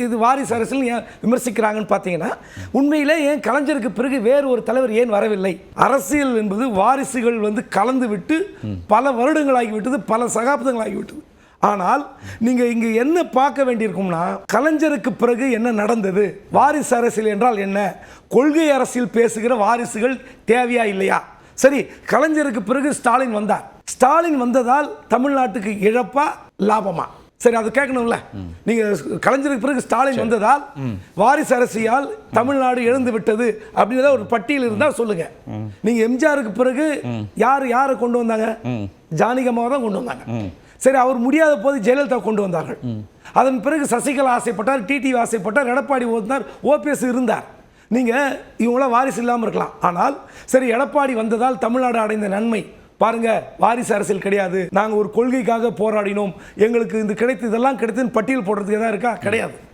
இது வாரிசு அரசியல் ஏன் விமர்சிக்கிறாங்கன்னு பார்த்தீங்கன்னா, உண்மையிலே ஏன் கலைஞருக்கு பிறகு வேறு ஒரு தலைவர் ஏன் வரவில்லை? அரசியல் என்பது வாரிசுகள் கலந்து விட்டு பல வருடங்களாகிவிட்டது, பல சகாப்தங்களாகிவிட்டது. ஆனால் நீங்க இங்க என்ன பார்க்க வேண்டியிருக்கும்னா, கலைஞருக்கு பிறகு என்ன நடந்தது, வாரிசு அரசியல் என்றால் என்ன, கொள்கை அரசியல் பேசுகிற வாரிசுகள் தேவையா இல்லையா? சரி, கலைஞருக்கு பிறகு ஸ்டாலின் வந்தார். ஸ்டாலின் வந்ததால் தமிழ்நாட்டுக்கு இழப்பா லாபமா? சரி, அது கேட்கணும்ல. நீங்க கலைஞருக்கு பிறகு ஸ்டாலின் வந்ததால் வாரிசு அரசியால் தமிழ்நாடு இழந்து விட்டது அப்படின்றத ஒரு பட்டியல் இருந்தா சொல்லுங்க. நீங்க எம்ஜிஆருக்கு பிறகு யாரை கொண்டு வந்தாங்க? ஜானகியம்மாவை தான் கொண்டு வந்தாங்க. சரி, அவர் முடியாத போது ஜெயலலிதா கொண்டு வந்தார்கள். அதன் பிறகு சசிகலா ஆசைப்பட்டார், டிடிவி ஆசைப்பட்டார், எடப்பாடி ஓதினார், ஓபிஎஸ் இருந்தார். நீங்க இவங்களாம் வாரிசு இல்லாமல் இருக்கலாம். ஆனால் சரி, எடப்பாடி வந்ததால் தமிழ்நாடு அடைந்த நன்மை பாருங்க, வாரிசு அரசியல் கிடையாது, நாங்கள் ஒரு கொள்கைக்காக போராடினோம், எங்களுக்கு இந்த கிடைத்து இதெல்லாம் கிடைத்துன்னு பட்டியல் போடுறதுக்கு தான் இருக்கா? கிடையாது.